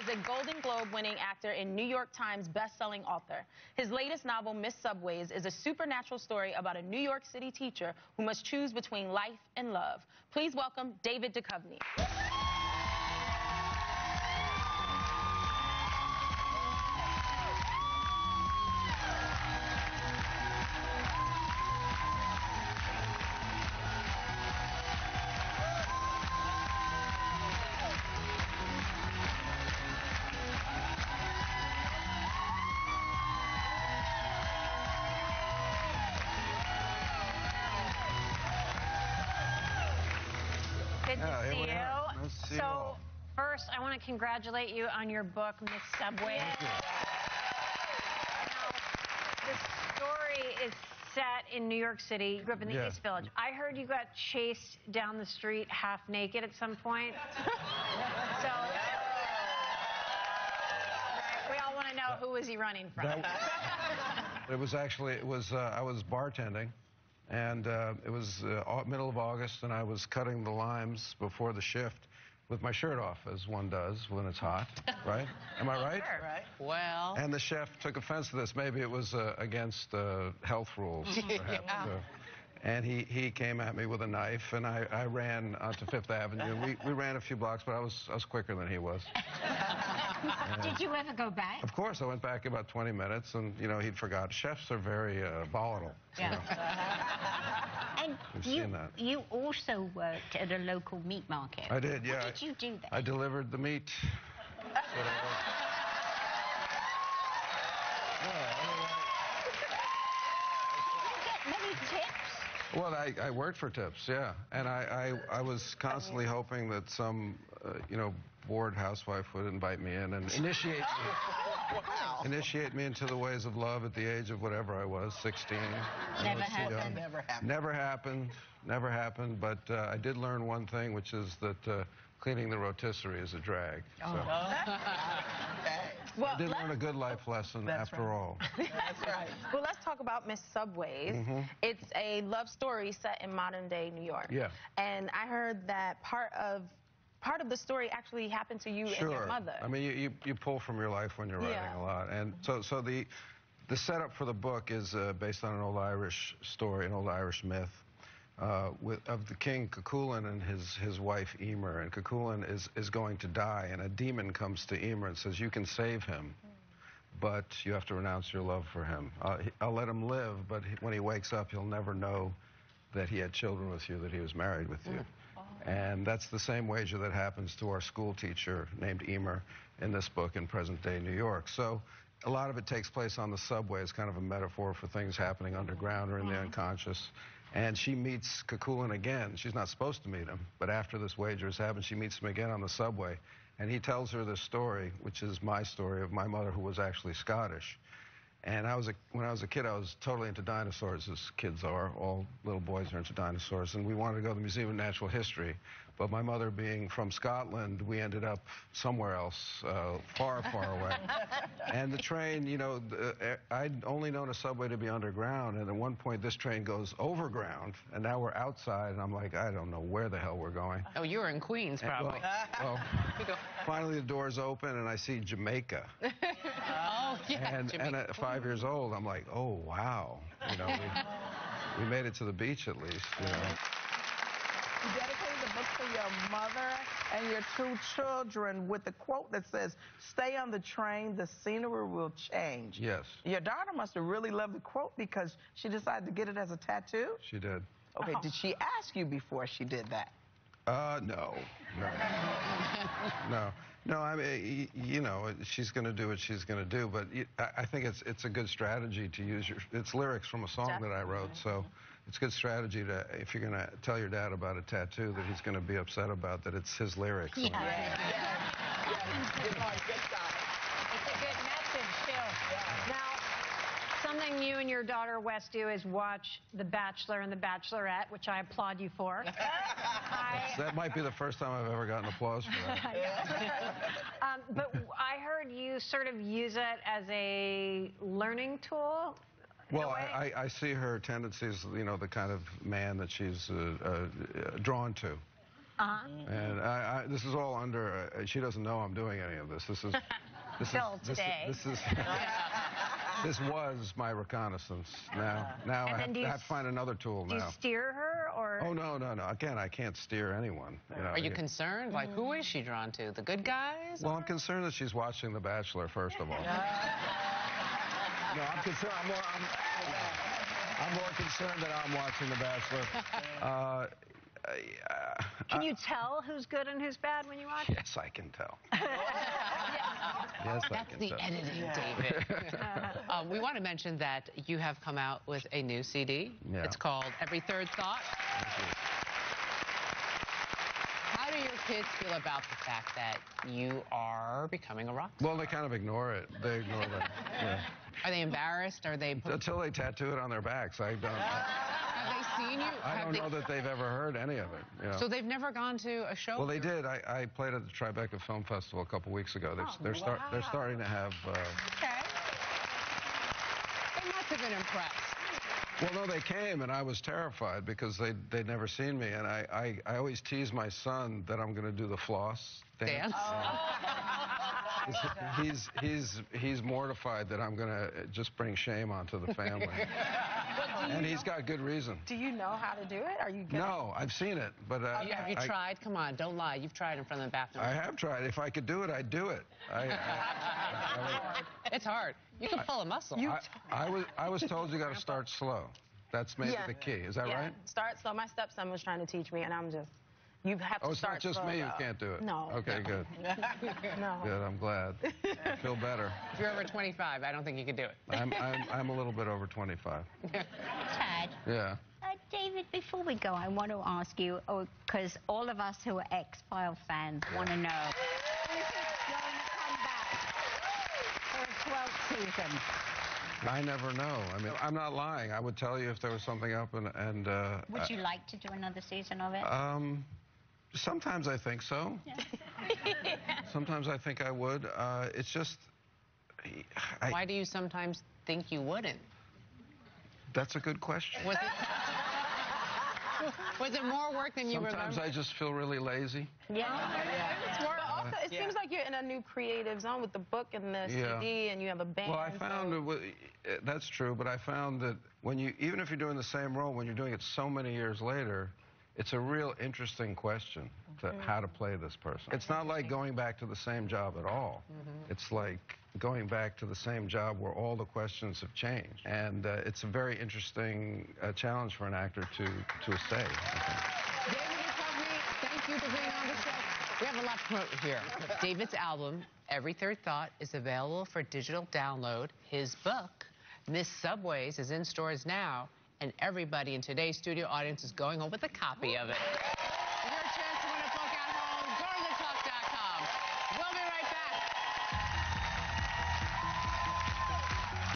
is a Golden Globe-winning actor and New York Times best-selling author. His latest novel, Miss Subways, is a supernatural story about a New York City teacher who must choose between life and love. Please welcome David Duchovny. Good to see you. Nice to see you all. First, I want to congratulate you on your book, Miss Subways. Thank you. Now, the story is set in New York City. You grew up in the East Village. I heard you got chased down the street half naked at some point. So, we all want to know, who was he running from? I was bartending. And it was middle of August, and I was cutting the limes before the shift with my shirt off, as one does when it's hot, right? Am I right? Sure. Right. Well. And the chef took offense to this. Maybe it was against health rules, perhaps. And he came at me with a knife, and I ran onto Fifth Avenue. We ran a few blocks, but I was quicker than he was. Did you ever go back? Of course, I went back about 20 minutes, and, you know, he'd forgot. Chefs are very volatile. Yeah. And you also worked at a local meat market. I did, yeah. What did you do there? I delivered the meat. Many tips? Well, I worked for tips, yeah. And I was constantly hoping that some, you know, bored housewife would invite me in and initiate me into the ways of love at the age of whatever I was, 16. Never happened. Never happened, but I did learn one thing, which is that cleaning the rotisserie is a drag. Oh. So. Okay. Well, I did learn a good life lesson after all. That's right. Well, let's talk about Miss Subways. It's a love story set in modern-day New York. Yeah. And I heard that part of the story actually happened to you and your mother. I mean, you pull from your life when you're writing a lot. And so the setup for the book is based on an old Irish story, an old Irish myth of the king Cuchulainn and his wife Emer. And Cuchulainn is going to die, and a demon comes to Emer and says, "You can save him, but you have to renounce your love for him. I'll let him live, but when he wakes up, he'll never know that he had children with you, that he was married with you." And that's the same wager that happens to our school teacher named Emer in this book in present-day New York. So a lot of it takes place on the subway. It's kind of a metaphor for things happening underground or in the unconscious. And she meets Cuchulainn again. She's not supposed to meet him, but after this wager has happened, she meets him again on the subway. And he tells her this story, which is my story of my mother, who was actually Scottish. And when I was a kid, I was totally into dinosaurs, as kids are. All little boys are into dinosaurs. And we wanted to go to the Museum of Natural History. But my mother being from Scotland, we ended up somewhere else, far, far away. And the train, you know, I'd only known a subway to be underground. And at one point, this train goes overground. And now we're outside. And I'm like, I don't know where the hell we're going. Oh, you were in Queens, probably. Well, finally, the doors open, and I see Jamaica. Oh, yeah. And at 5 years old, I'm like, oh, wow. You know, we made it to the beach at least, you know. You dedicated the book to your mother and your two children with the quote that says, "Stay on the train, the scenery will change." Yes. Your daughter must have really loved the quote because she decided to get it as a tattoo? She did. Okay, did she ask you before she did that? No. No, I mean, you know, she's going to do what she's going to do, but I think it's a good strategy to use it's lyrics from a song that I wrote, so it's a good strategy to, if you're going to tell your dad about a tattoo that he's going to be upset about, that it's his lyrics. Yeah. It's a good message, too. Now, something you and your daughter Wes do is watch The Bachelor and The Bachelorette, which I applaud you for. That might be the first time I've ever gotten applause for that. But I heard you sort of use it as a learning tool. Well, I see her tendencies, you know, the kind of man that she's drawn to. And this is all under. She doesn't know I'm doing any of this. This is. This was my reconnaissance. Now I have to find another tool now. Do you steer her, or? Oh, no. Again, I can't steer anyone. Are you concerned? Like, who is she drawn to? The good guys? Well, I'm concerned that she's watching The Bachelor, first of all. No, I'm concerned. I'm more concerned that I'm watching The Bachelor. Can you tell who's good and who's bad when you watch? Yes, I can tell. Yes, That's the editing, David. We want to mention that you have come out with a new CD. Yeah. It's called Every Third Thought. How do your kids feel about the fact that you are becoming a rock star? Well, they kind of ignore it. They ignore that. Yeah. Are they embarrassed? Are they... Until they tattoo it on their backs. I don't... Have they seen you? I don't know that they've ever heard any of it. You know? So they've never gone to a show? Well, they did. I played at the Tribeca Film Festival a couple weeks ago. They're starting to have... Okay. They must have been impressed. Well, no, they came, and I was terrified because they'd never seen me. And I always tease my son that I'm going to do the floss dance. He's mortified that I'm going to just bring shame onto the family. And he's got good reason. Do you know how to do it? Are you good? No, I've seen it, but... Have you tried? Come on, don't lie. You've tried in front of the bathroom. I have tried. If I could do it, I'd do it. It's hard. You can pull a muscle. I was told you got to start slow. That's maybe the key. Is that right? Start slow. My stepson was trying to teach me, and I'm just... You have to it's start not just slow, me though. who can't do it. No. Okay, good. No. Good, I'm glad. I feel better. If you're over 25, I don't think you could do it. I'm a little bit over 25. Tad. Yeah. David, before we go, I want to ask you, because all of us who are X-Files fans want to know, is it going to come back for a 12th season? I never know. I mean, I'm not lying. I would tell you if there was something up, and would you like to do another season of it? Sometimes I think so. Yeah. Sometimes I think I would. It's just... Why do you sometimes think you wouldn't? That's a good question. Was it more work than you remember? Sometimes I just feel really lazy. It seems like you're in a new creative zone with the book and the CD, and you have a band. Well, I found that's true, but I found that even if you're doing the same role, when you're doing it so many years later, it's a real interesting question to how to play this person. It's not like going back to the same job at all. It's like going back to the same job where all the questions have changed. And it's a very interesting challenge for an actor to say. David Duchovny, thank you for being on the show. We have a lot to promote here. David's album, Every Third Thought, is available for digital download. His book, Miss Subways, is in stores now, and everybody in today's studio audience is going home with a copy of it.